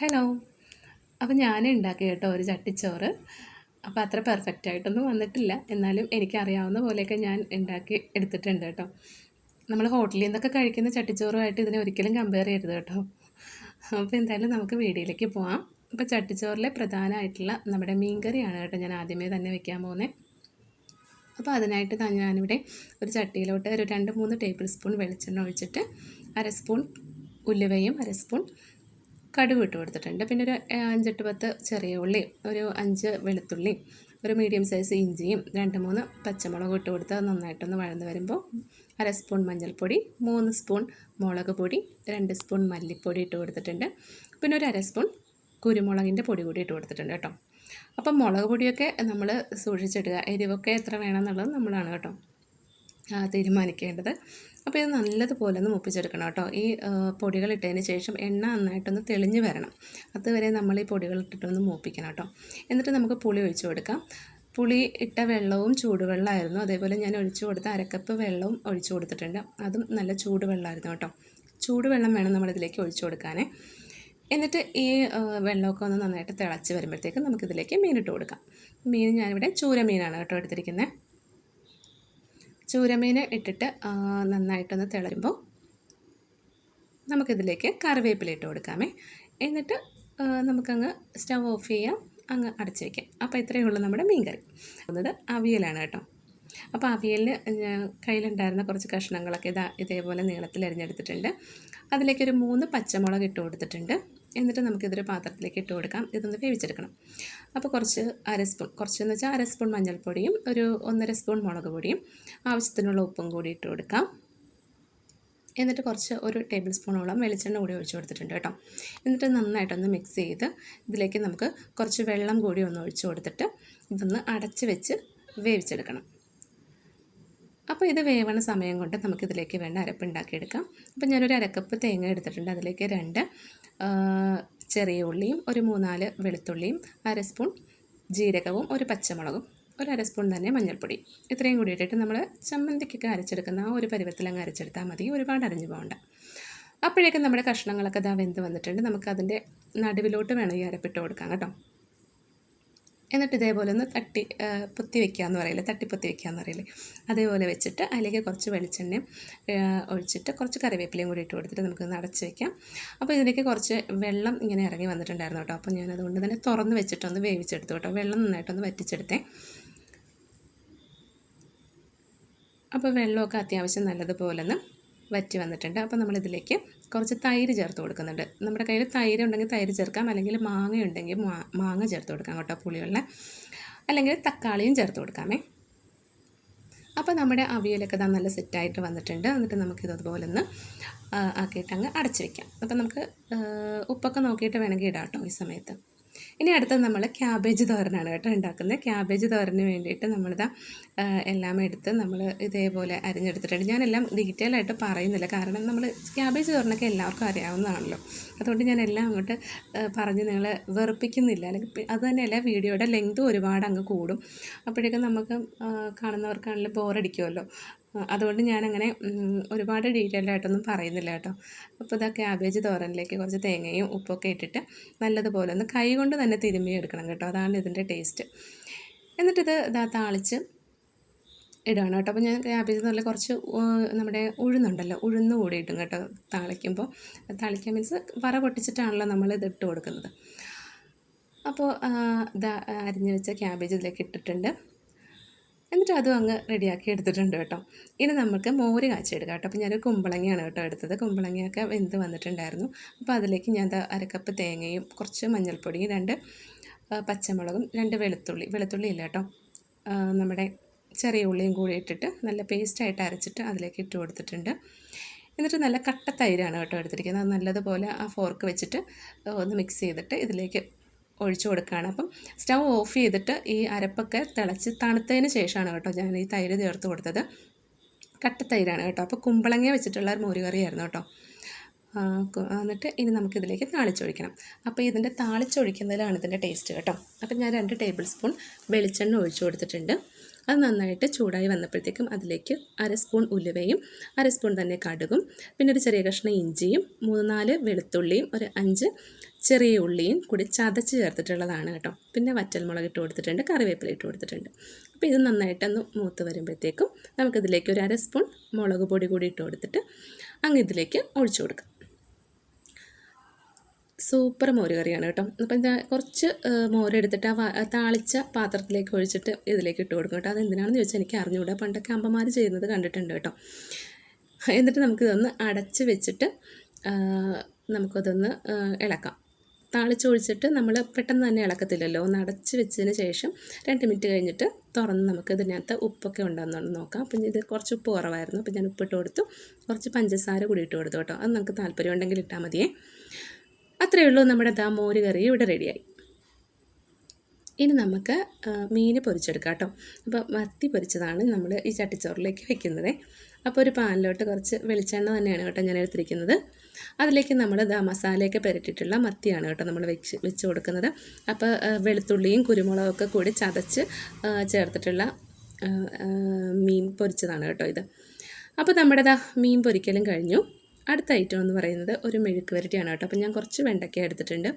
Hello. അപ്പോൾ ഞാൻ ഉണ്ടാക്കി കേട്ടോ ഒരു ചട്ടിച്ചോറ്. അപ്പോൾ അത്ര പെർഫെക്റ്റ് ആയിട്ടൊന്നും വന്നിട്ടില്ല, എന്നാലും എനിക്കറിയാവുന്ന പോലെയൊക്കെ ഞാൻ ഉണ്ടാക്കി എടുത്തിട്ടുണ്ട് കേട്ടോ. നമ്മൾ ഹോട്ടലിൽ നിന്നൊക്കെ കഴിക്കുന്ന ചട്ടിച്ചോറുമായിട്ട് ഇതിനെ ഒരിക്കലും കമ്പയർ ചെയ്യരുത് കേട്ടോ. അപ്പോൾ എന്തായാലും നമുക്ക് വീഡിയോയിലേക്ക് പോകാം. അപ്പോൾ ചട്ടിച്ചോറിലെ പ്രധാനമായിട്ടുള്ള നമ്മുടെ മീൻ കറിയാണ് കേട്ടോ ഞാൻ ആദ്യമേ തന്നെ വെക്കാൻ പോകുന്നത്. അപ്പോൾ അതിനായിട്ട് ഞാനിവിടെ ഒരു ചട്ടിയിലോട്ട് ഒരു 2-3 ടേബിൾ സ്പൂൺ വെളിച്ചെണ്ണ ഒഴിച്ചിട്ട് 1 സ്പൂൺ ഉലുവയും 1 സ്പൂൺ കടുക് ഇട്ട് കൊടുത്തിട്ടുണ്ട്. പിന്നെ ഒരു 5-10 ചെറിയ ഉള്ളി, ഒരു 5 വെളുത്തുള്ളി, ഒരു മീഡിയം സൈസ് ഇഞ്ചിയും 2-3 പച്ചമുളകും ഇട്ട് കൊടുത്ത് നന്നായിട്ടൊന്ന് വഴന്ന് വരുമ്പോൾ 1 സ്പൂൺ മഞ്ഞൾപ്പൊടി, 3 സ്പൂൺ മുളക് പൊടി, 2 സ്പൂൺ മല്ലിപ്പൊടി ഇട്ട് കൊടുത്തിട്ടുണ്ട്. പിന്നെ ഒരു 1 സ്പൂൺ കുരുമുളകിൻ്റെ പൊടി കൂടി ഇട്ട് കൊടുത്തിട്ടുണ്ട് കേട്ടോ. അപ്പം മുളക് പൊടിയൊക്കെ നമ്മൾ സൂക്ഷിച്ചിടുക, എരിവൊക്കെ എത്ര വേണമെന്നുള്ളത് നമ്മളാണ് കേട്ടോ തീരുമാനിക്കേണ്ടത്. അപ്പോൾ ഇത് നല്ലതുപോലെ ഒന്ന് മൂപ്പിച്ചെടുക്കണം കേട്ടോ. ഈ പൊടികൾ ഇട്ടതിന് ശേഷം എണ്ണ നന്നായിട്ടൊന്ന് തെളിഞ്ഞ് വരണം, അതുവരെ നമ്മൾ ഈ പൊടികൾ ഇട്ടിട്ടൊന്ന് മൂപ്പിക്കണം കേട്ടോ. എന്നിട്ട് നമുക്ക് പുളി ഒഴിച്ചു കൊടുക്കാം. പുളി ഇട്ട വെള്ളവും ചൂടുവെള്ളമായിരുന്നു, അതേപോലെ ഞാൻ ഒഴിച്ചു കൊടുത്ത 1 കപ്പ് വെള്ളവും ഒഴിച്ചു കൊടുത്തിട്ടുണ്ട്. അതും നല്ല ചൂടുവെള്ളമായിരുന്നു കേട്ടോ. ചൂടുവെള്ളം വേണം നമ്മളിതിലേക്ക് ഒഴിച്ചു കൊടുക്കാനേ. എന്നിട്ട് ഈ വെള്ളമൊക്കെ ഒന്ന് നന്നായിട്ട് തിളച്ച് വരുമ്പോഴത്തേക്കും നമുക്കിതിലേക്ക് മീനിട്ട് കൊടുക്കാം. മീൻ ഞാനിവിടെ ചൂരമീനാണ് കേട്ടോ എടുത്തിരിക്കുന്നത്. ചൂരമീൻ ഇട്ടിട്ട് നന്നായിട്ടൊന്ന് തിളരുമ്പോൾ നമുക്കിതിലേക്ക് കറിവേപ്പില ഇട്ട് കൊടുക്കാമേ. എന്നിട്ട് നമുക്കങ്ങ് സ്റ്റവ് ഓഫ് ചെയ്യാം, അങ്ങ് അടച്ച് വയ്ക്കാം. അപ്പോൾ ഇത്രയേ ഉള്ളൂ നമ്മുടെ മീൻ കറി. അത് അവിയലാണ് കേട്ടോ. അപ്പോൾ അവിയലിന് കയ്യിലുണ്ടായിരുന്ന കുറച്ച് കഷ്ണങ്ങളൊക്കെ ഇതേപോലെ നീളത്തിൽ അരിഞ്ഞെടുത്തിട്ടുണ്ട്. അതിലേക്കൊരു 3 പച്ചമുളക് ഇട്ട് കൊടുത്തിട്ടുണ്ട്. എന്നിട്ട് നമുക്കിതൊരു പാത്രത്തിലേക്ക് ഇട്ട് കൊടുക്കാം. ഇതൊന്ന് വേവിച്ചെടുക്കണം. അപ്പോൾ കുറച്ചെന്ന് വെച്ചാൽ 1 സ്പൂൺ മഞ്ഞൾപ്പൊടിയും ഒരു 1.5 സ്പൂൺ മുളക് പൊടിയും ആവശ്യത്തിനുള്ള ഉപ്പും കൂടി ഇട്ട് കൊടുക്കാം. എന്നിട്ട് ഒരു ടേബിൾ സ്പൂണോളം വെളിച്ചെണ്ണ കൂടി ഒഴിച്ച് കൊടുത്തിട്ടുണ്ട് കേട്ടോ. എന്നിട്ട് നന്നായിട്ടൊന്ന് മിക്സ് ചെയ്ത് ഇതിലേക്ക് നമുക്ക് കുറച്ച് വെള്ളം കൂടി ഒന്ന് ഒഴിച്ച് കൊടുത്തിട്ട് ഇതൊന്ന് അടച്ച് വെച്ച് വേവിച്ചെടുക്കണം. അപ്പോൾ ഇത് വേവണ സമയം കൊണ്ട് നമുക്കിതിലേക്ക് വേണ്ട അരപ്പ് ഉണ്ടാക്കിയെടുക്കാം. അപ്പോൾ ഞാനൊരു 1 കപ്പ് തേങ്ങ എടുത്തിട്ടുണ്ട്. അതിലേക്ക് 2 ചെറിയ ഉള്ളിയും ഒരു 3-4 വെളുത്തുള്ളിയും 1 സ്പൂൺ ജീരകവും ഒരു പച്ചമുളകും ഒരു 1 സ്പൂൺ തന്നെ മഞ്ഞൾപ്പൊടി, ഇത്രയും കൂടി ഇട്ടിട്ട് നമ്മൾ ചമ്മന്തിക്കൊക്കെ അരച്ചെടുക്കുന്ന ആ ഒരു പരുവത്തിൽ അങ്ങ് അരച്ചെടുത്താൽ മതി, ഒരുപാട് അരഞ്ഞു പോകണ്ട. അപ്പോഴേക്കും നമ്മുടെ കഷ്ണങ്ങളൊക്കെ വെന്ത് വന്നിട്ടുണ്ട്. നമുക്കതിൻ്റെ നടുവിലോട്ട് വേണം ഈ അരപ്പിട്ട് കൊടുക്കാം കേട്ടോ. എന്നിട്ട് ഇതേപോലെ ഒന്ന് പൊത്തി വയ്ക്കാമെന്ന് പറയില്ലേ, തട്ടിപ്പൊത്തി വയ്ക്കാമെന്ന് പറയില്ലേ, അതേപോലെ വെച്ചിട്ട് അതിലേക്ക് കുറച്ച് വെളിച്ചെണ്ണയും ഒഴിച്ചിട്ട് കുറച്ച് കറിവേപ്പിലയും കൂടി ഇട്ട് കൊടുത്തിട്ട് നമുക്കൊന്ന് അടച്ച് വയ്ക്കാം. അപ്പോൾ ഇതിലേക്ക് കുറച്ച് വെള്ളം ഇങ്ങനെ ഇറങ്ങി വന്നിട്ടുണ്ടായിരുന്നു കേട്ടോ. അപ്പോൾ ഞാനതുകൊണ്ട് തന്നെ തുറന്ന് വെച്ചിട്ടൊന്ന് വേവിച്ചെടുത്തു കേട്ടോ. വെള്ളം നന്നായിട്ടൊന്ന് വറ്റിച്ചെടുത്തേ. അപ്പോൾ വെള്ളമൊക്കെ അത്യാവശ്യം നല്ലതുപോലെ ഒന്ന് വറ്റി വന്നിട്ടുണ്ട്. അപ്പോൾ നമ്മളിതിലേക്ക് കുറച്ച് തൈര് ചേർത്ത് കൊടുക്കുന്നുണ്ട്. നമ്മുടെ കയ്യിൽ തൈര് ഉണ്ടെങ്കിൽ തൈര് ചേർക്കാം, അല്ലെങ്കിൽ മാങ്ങ ഉണ്ടെങ്കിൽ മാങ്ങ ചേർത്ത് കൊടുക്കാം കേട്ടോ, പുളിയുള്ള, അല്ലെങ്കിൽ തക്കാളിയും ചേർത്ത് കൊടുക്കാമേ. അപ്പോൾ നമ്മുടെ അവിയലൊക്കെ നല്ല സെറ്റായിട്ട് വന്നിട്ടുണ്ട്. എന്നിട്ട് നമുക്കിതുപോലെ ഒന്ന് ആക്കിയിട്ട് അങ്ങ് അടച്ച് വയ്ക്കാം. അപ്പോൾ നമുക്ക് ഉപ്പൊക്കെ നോക്കിയിട്ട് വേണമെങ്കിൽ ഇടാം കേട്ടോ ഈ സമയത്ത്. ഇനി അടുത്തത് നമ്മൾ ക്യാബേജ് തോരനാണ് കേട്ടോ ഉണ്ടാക്കുന്നത്. ക്യാബേജ് തോരന് വേണ്ടിയിട്ട് നമ്മളിതാ എല്ലാം എടുത്ത് നമ്മൾ ഇതേപോലെ അരിഞ്ഞെടുത്തിട്ടുണ്ട്. ഞാനെല്ലാം ഡീറ്റെയിൽ ആയിട്ട് പറയുന്നില്ല, കാരണം നമ്മൾ ക്യാബേജ് തോരനൊക്കെ എല്ലാവർക്കും അറിയാവുന്നതാണല്ലോ. അതുകൊണ്ട് ഞാൻ എല്ലാം അങ്ങോട്ട് പറഞ്ഞ് നിങ്ങളെ വെറുപ്പിക്കുന്നില്ല, അല്ലെങ്കിൽ അത് തന്നെയല്ല വീഡിയോയുടെ ലെങ്ത് ഒരുപാട് അങ്ങ് കൂടും. അപ്പോഴേക്കും നമുക്ക് കാണുന്നവർക്കാണെങ്കിലും ബോറടിക്കുമല്ലോ. അതുകൊണ്ട് ഞാനങ്ങനെ ഒരുപാട് ഡീറ്റെയിൽഡ് ആയിട്ടൊന്നും പറയുന്നില്ല കേട്ടോ. അപ്പോൾ ഇതാ ക്യാബേജ് തോരനിലേക്ക് കുറച്ച് തേങ്ങയും ഉപ്പൊക്കെ ഇട്ടിട്ട് നല്ലതുപോലെ ഒന്ന് കൈ കൊണ്ട് തന്നെ തിരുമ്മി എടുക്കണം കേട്ടോ, അതാണ് ഇതിൻ്റെ ടേസ്റ്റ്. എന്നിട്ടിത് താളിച്ച് ഇടുകയാണ് കേട്ടോ. അപ്പോൾ ഞാൻ ക്യാബേജ് തോരനിൽ കുറച്ച് നമ്മുടെ ഉഴുന്നുണ്ടല്ലോ, ഉഴുന്ന് കൂടി ഇട്ടും കേട്ടോ താളിക്കുമ്പോൾ. താളിക്കാൻ മീൻസ് വറ പൊട്ടിച്ചിട്ടാണല്ലോ നമ്മൾ ഇത് ഇട്ട് കൊടുക്കുന്നത്. അപ്പോൾ അരിഞ്ഞ് വെച്ച ക്യാബേജ് ഇതിലേക്ക് ഇട്ടിട്ടുണ്ട്. എന്നിട്ട് അതും അങ്ങ് റെഡിയാക്കി എടുത്തിട്ടുണ്ട് കേട്ടോ. ഇനി നമുക്ക് മോര് കാച്ചിയെടുക്കാം കേട്ടോ. അപ്പോൾ ഞാനൊരു കുമ്പളങ്ങയാണ് കേട്ടോ എടുത്തത്. കുമ്പളങ്ങയൊക്കെ വെന്ത് വന്നിട്ടുണ്ടായിരുന്നു. അപ്പോൾ അതിലേക്ക് ഞാൻ 1 കപ്പ് തേങ്ങയും കുറച്ച് മഞ്ഞൾപ്പൊടിയും 2 പച്ചമുളകും 2 വെളുത്തുള്ളി ഇല്ല കേട്ടോ, നമ്മുടെ ചെറിയ ഉള്ളിയും കൂടി ഇട്ടിട്ട് നല്ല പേസ്റ്റായിട്ട് അരച്ചിട്ട് അതിലേക്ക് ഇട്ട് കൊടുത്തിട്ടുണ്ട്. എന്നിട്ട് നല്ല കട്ട തൈരാണ് കേട്ടോ എടുത്തിരിക്കുന്നത്. അത് നല്ലതുപോലെ ആ ഫോർക്ക് വെച്ചിട്ട് ഒന്ന് മിക്സ് ചെയ്തിട്ട് ഇതിലേക്ക് ഒഴിച്ചു കൊടുക്കുകയാണ്. അപ്പം സ്റ്റവ് ഓഫ് ചെയ്തിട്ട് ഈ അരപ്പൊക്കെ തിളച്ച് തണുത്തതിന് ശേഷമാണ് കേട്ടോ ഞാൻ ഈ തൈര് ചേർത്ത് കൊടുത്തത്. കട്ട തൈരാണ് കേട്ടോ. അപ്പോൾ കുമ്പളങ്ങ വെച്ചിട്ടുള്ള ഒരു മോരുകറിയായിരുന്നു കേട്ടോ. എന്നിട്ട് ഇനി നമുക്കിതിലേക്ക് താളിച്ചൊഴിക്കണം. അപ്പോൾ ഇതിൻ്റെ താളിച്ചൊഴിക്കുന്നതിലാണ് ഇതിൻ്റെ ടേസ്റ്റ് കേട്ടോ. അപ്പം ഞാൻ 2 ടേബിൾ സ്പൂൺ വെളിച്ചെണ്ണ ഒഴിച്ചു കൊടുത്തിട്ടുണ്ട്. അത് നന്നായിട്ട് ചൂടായി വന്നപ്പോഴത്തേക്കും അതിലേക്ക് 1 സ്പൂൺ ഉലുവയും 1 സ്പൂൺ തന്നെ കടുകും പിന്നെ ഒരു ചെറിയ കഷ്ണം ഇഞ്ചിയും 3-4 വെളുത്തുള്ളിയും ഒരു 5 ചെറിയ ഉള്ളിയും കൂടി ചതച്ച് ചേർത്തിട്ടുള്ളതാണ് കേട്ടോ. പിന്നെ വറ്റൽമുളക് ഇട്ട് കൊടുത്തിട്ടുണ്ട്, കറിവേപ്പില ഇട്ട് കൊടുത്തിട്ടുണ്ട്. അപ്പോൾ ഇത് നന്നായിട്ടൊന്ന് മൂത്ത് വരുമ്പോഴത്തേക്കും നമുക്കിതിലേക്ക് ഒരു 1 സ്പൂൺ മുളക് പൊടി കൂടി ഇട്ട് കൊടുത്തിട്ട് അങ്ങ് ഇതിലേക്ക് ഒഴിച്ചു കൊടുക്കാം. സൂപ്പർ മോര് കറിയാണ് കേട്ടോ. അപ്പം ഞാൻ കുറച്ച് മോരെടുത്തിട്ട് താളിച്ച പാത്രത്തിലേക്ക് ഒഴിച്ചിട്ട് ഇതിലേക്ക് ഇട്ട് കൊടുക്കും കേട്ടോ. അതെന്തിനാണെന്ന് ചോദിച്ചാൽ എനിക്ക് അറിഞ്ഞുകൂടാ, പണ്ടൊക്കെ അമ്മമാർ ചെയ്യുന്നത് കണ്ടിട്ടുണ്ട് കേട്ടോ. എന്നിട്ട് നമുക്കിതൊന്ന് അടച്ച് വെച്ചിട്ട് നമുക്കതൊന്ന് ഇളക്കാം. താളിച്ചൊഴിച്ചിട്ട് നമ്മൾ പെട്ടെന്ന് തന്നെ ഇളക്കത്തില്ലല്ലോ, ഒന്ന് അടച്ച് വെച്ചതിന് ശേഷം 2 മിനിറ്റ് കഴിഞ്ഞിട്ട് തുറന്ന് നമുക്ക് ഇതിനകത്ത് ഉപ്പൊക്കെ ഉണ്ടോയെന്ന് നോക്കാം. അപ്പം ഇത് കുറച്ച് ഉപ്പ് കുറവായിരുന്നു, അപ്പം ഞാൻ ഉപ്പിട്ട് കൊടുത്തു. കുറച്ച് പഞ്ചസാര കൂടി ഇട്ട് കൊടുത്തു കേട്ടോ. അത് നമുക്ക് താല്പര്യം ഉണ്ടെങ്കിൽ ഇട്ടാൽ മതിയേ. അത്രയേ ഉള്ളൂ, നമ്മുടെ മോര് കറി ഇവിടെ റെഡിയായി. ഇനി നമുക്ക് മീൻ പൊരിച്ചെടുക്കാം കേട്ടോ. അപ്പോൾ മത്തി പൊരിച്ചതാണ് നമ്മൾ ഈ ചട്ടിച്ചോറിലേക്ക് വെക്കുന്നത്. അപ്പോൾ ഒരു പാനിലോട്ട് കുറച്ച് വെളിച്ചെണ്ണ തന്നെയാണ് കേട്ടോ ഞാൻ എടുത്തിരിക്കുന്നത്. അതിലേക്ക് നമ്മൾ മസാലയൊക്കെ പുരട്ടിയിട്ടുള്ള മത്തിയാണ് കേട്ടോ നമ്മൾ വെച്ച് കൊടുക്കുന്നത്. അപ്പോൾ വെളുത്തുള്ളിയും കുരുമുളകൊക്കെ കൂടി ചതച്ച് ചേർത്തിട്ടുള്ള മീൻ പൊരിച്ചതാണ് കേട്ടോ ഇത്. അപ്പോൾ നമ്മുടെ മീൻ പൊരിക്കലും കഴിഞ്ഞു. അടുത്ത ഐറ്റം എന്ന് പറയുന്നത് ഒരു മെഴുക്ക് വരട്ടിയാണ് കേട്ടോ. അപ്പോൾ ഞാൻ കുറച്ച് വെണ്ടയ്ക്ക എടുത്തിട്ടുണ്ട്.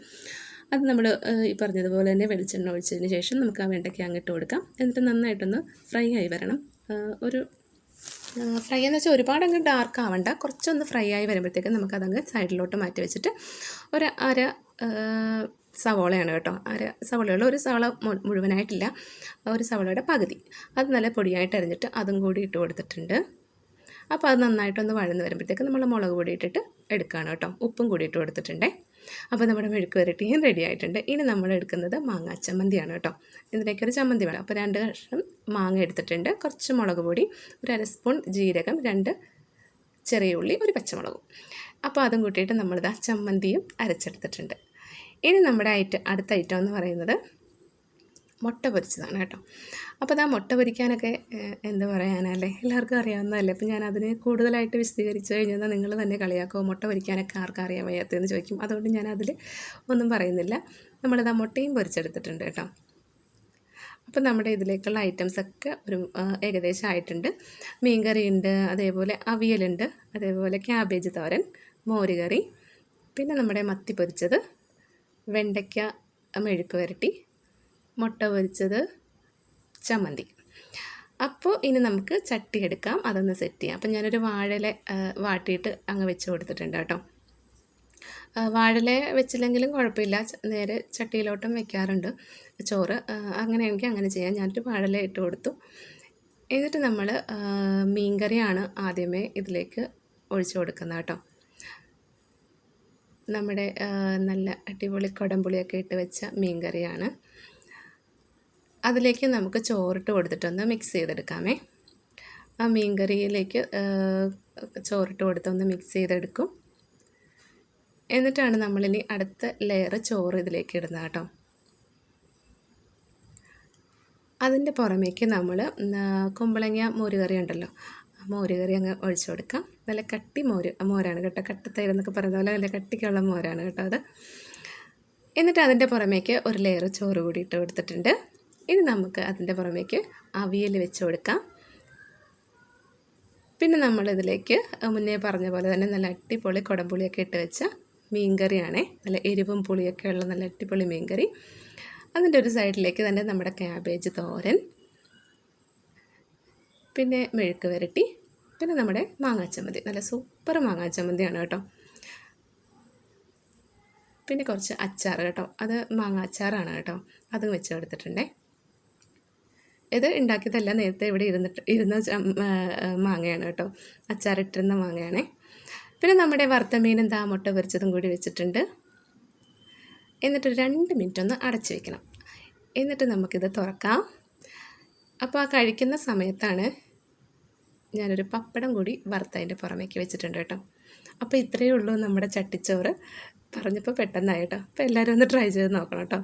അത് നമ്മൾ ഈ പറഞ്ഞതുപോലെ തന്നെ വെളിച്ചെണ്ണ ഒഴിച്ചതിന് ശേഷം നമുക്ക് ആ വെണ്ടയ്ക്ക അങ്ങിട്ട് കൊടുക്കാം. എന്നിട്ട് നന്നായിട്ടൊന്ന് ഫ്രൈ ആയി വരണം. ഒരു ഫ്രൈ എന്ന് വെച്ചാൽ ഒരുപാട് അങ്ങ് ഡാർക്ക് ആവണ്ട, കുറച്ചൊന്ന് ഫ്രൈ ആയി വരുമ്പോഴത്തേക്കും നമുക്കതങ്ങ് സൈഡിലോട്ട് മാറ്റി വെച്ചിട്ട് ഒരു 1/2 സവോളയാണ് കേട്ടോ. 1/2 സവോളയുള്ള ഒരു സവോള മുഴുവനായിട്ടില്ല, ഒരു സവോളയുടെ പകുതി. അത് നല്ല പൊടിയായിട്ട് അരിഞ്ഞിട്ട് അതും കൂടി ഇട്ട് കൊടുത്തിട്ടുണ്ട്. അപ്പോൾ അത് നന്നായിട്ടൊന്ന് വഴന്ന് വരുമ്പോഴത്തേക്ക് നമ്മൾ മുളക് പൊടി ഇട്ടിട്ട് എടുക്കുകയാണ് കേട്ടോ. ഉപ്പും കൂടി ഇട്ട് കൊടുത്തിട്ടുണ്ടേ. അപ്പോൾ നമ്മുടെ മെഴുക്ക് വരട്ടിയും റെഡി ആയിട്ടുണ്ട്. ഇനി നമ്മൾ എടുക്കുന്നത് മാങ്ങാ ചമ്മന്തിയാണ് കേട്ടോ. ഇതിലേക്കൊരു ചമ്മന്തി വേണം. അപ്പോൾ 2 കഷ്ണം മാങ്ങ എടുത്തിട്ടുണ്ട്, കുറച്ച് മുളക് പൊടി, ഒരു 1 സ്പൂൺ ജീരകം, 2 ചെറിയ ഉള്ളി, ഒരു പച്ചമുളകും. അപ്പോൾ അതും കൂട്ടിയിട്ട് നമ്മളിതാ ചമ്മന്തിയും അരച്ചെടുത്തിട്ടുണ്ട്. ഇനി നമ്മുടെ അടുത്ത ഐറ്റം എന്ന് പറയുന്നത് മുട്ട പൊരിച്ചതാണ് കേട്ടോ. അപ്പോൾ മുട്ട പൊരിക്കാനൊക്കെ എന്ത് പറയാനല്ലേ, എല്ലാവർക്കും അറിയാവുന്നതല്ലേ. അപ്പോൾ ഞാൻ അതിന് കൂടുതലായിട്ട് വിശദീകരിച്ച് കഴിഞ്ഞാൽ നിങ്ങൾ തന്നെ കളിയാക്കുമോ, മുട്ട പൊരിക്കാനൊക്കെ ആർക്കും അറിയാൻ വയ്യാത്തതെന്ന് ചോദിക്കും. അതുകൊണ്ട് ഞാൻ അതിൽ ഒന്നും പറയുന്നില്ല. നമ്മളിതാ മുട്ടയും പൊരിച്ചെടുത്തിട്ടുണ്ട് കേട്ടോ. അപ്പോൾ നമ്മുടെ ഇതിലേക്കുള്ള ഐറ്റംസൊക്കെ ഒരു ഏകദേശം ആയിട്ടുണ്ട്. മീൻകറി ഉണ്ട്, അതേപോലെ അവിയലുണ്ട്, അതേപോലെ ക്യാബേജ് തോരൻ, മോര് കറി, പിന്നെ നമ്മുടെ മത്തി പൊരിച്ചത്, വെണ്ടയ്ക്ക മെഴുക്ക് വരട്ടി, മുട്ട പൊരിച്ചത്, ചമ്മന്തി. അപ്പോൾ ഇനി നമുക്ക് ചട്ടി എടുക്കാം, അതൊന്ന് സെറ്റ് ചെയ്യാം. അപ്പം ഞാനൊരു വാഴയില വാട്ടിയിട്ട് അങ്ങ് വെച്ച് കൊടുത്തിട്ടുണ്ട് കേട്ടോ. വാഴയില വെച്ചില്ലെങ്കിലും കുഴപ്പമില്ല, നേരെ ചട്ടിയിലോട്ടും വെക്കാറുണ്ട് ചോറ്. അങ്ങനെയാണെങ്കിൽ അങ്ങനെ ചെയ്യാം. ഞാനൊരു വാഴയില ഇട്ട് കൊടുത്തു. എന്നിട്ട് നമ്മൾ മീൻകറിയാണ് ആദ്യമേ ഇതിലേക്ക് ഒഴിച്ചു കൊടുക്കുന്നത് കേട്ടോ. നമ്മുടെ നല്ല അടിപൊളി കുടംപുളിയൊക്കെ ഇട്ട് വെച്ച മീൻകറിയാണ്. അതിലേക്ക് നമുക്ക് ചോറിട്ട് കൊടുത്തിട്ടൊന്ന് മിക്സ് ചെയ്തെടുക്കാമേ. ആ മീൻകറിയിലേക്ക് ചോറിട്ട് കൊടുത്തൊന്ന് മിക്സ് ചെയ്തെടുക്കും. എന്നിട്ടാണ് നമ്മളിനി അടുത്ത ലെയർ ചോറ് ഇതിലേക്ക് ഇടുന്നത് കേട്ടോ. അതിൻ്റെ പുറമേക്ക് നമ്മൾ കുമ്പളങ്ങ മോരുകറി ഉണ്ടല്ലോ, മോരുകറി അങ്ങ് ഒഴിച്ചു കൊടുക്കാം. നല്ല കട്ടി മോരാണ് കേട്ടോ, കട്ടത്തൈരെന്നൊക്കെ പറയുന്ന പോലെ നല്ല കട്ടിക്കുള്ള മോരാണ് കേട്ടോ അത്. എന്നിട്ട് അതിൻ്റെ പുറമേക്ക് ഒരു ലെയർ ചോറ് കൂടി ഇട്ട് കൊടുത്തിട്ടുണ്ട്. ഇനി നമുക്ക് അതിൻ്റെ പുറമേക്ക് അവിയൽ വെച്ച് കൊടുക്കാം. പിന്നെ നമ്മളിതിലേക്ക് മുന്നേ പറഞ്ഞ പോലെ തന്നെ നല്ല അടിപൊളി കുടംപുളിയൊക്കെ ഇട്ട് വെച്ച മീൻകറിയാണേ, നല്ല എരിവും പുളിയൊക്കെ ഉള്ള നല്ല അടിപൊളി മീൻകറി. അതിൻ്റെ ഒരു സൈഡിലേക്ക് തന്നെ നമ്മുടെ ക്യാബേജ് തോരൻ, പിന്നെ മെഴുക്ക് വരട്ടി, പിന്നെ നമ്മുടെ മാങ്ങാച്ചമ്മന്തി, നല്ല സൂപ്പർ മാങ്ങാച്ചമ്മന്തിയാണ് കേട്ടോ. പിന്നെ കുറച്ച് അച്ചാർ കേട്ടോ, അത് മാങ്ങ അച്ചാറാണ് കേട്ടോ, അതും വെച്ച് കൊടുത്തിട്ടുണ്ടേ. ഇത് ഉണ്ടാക്കിയതല്ല, നേരത്തെ ഇവിടെ ഇരുന്ന മാങ്ങയാണ് കേട്ടോ, അച്ചാറിട്ടിരുന്ന മാങ്ങയാണേ. പിന്നെ നമ്മുടെ വറുത്ത മീൻ എന്താ മുട്ട പൊരിച്ചതും കൂടി വെച്ചിട്ടുണ്ട്. എന്നിട്ട് 2 മിനിറ്റ് ഒന്ന് അടച്ച് വയ്ക്കണം. എന്നിട്ട് നമുക്കിത് തുറക്കാം. അപ്പോൾ ആ കഴിക്കുന്ന സമയത്താണ് ഞാനൊരു പപ്പടം കൂടി വറുത്തതിൻ്റെ പുറമേക്ക് വെച്ചിട്ടുണ്ട് കേട്ടോ. അപ്പോൾ ഇത്രയേ ഉള്ളൂ നമ്മുടെ ചട്ടിച്ചോറ്. പറഞ്ഞപ്പോൾ പെട്ടെന്നായി കേട്ടോ. അപ്പോൾ എല്ലാവരും ഒന്ന് ട്രൈ ചെയ്ത് നോക്കണം കേട്ടോ.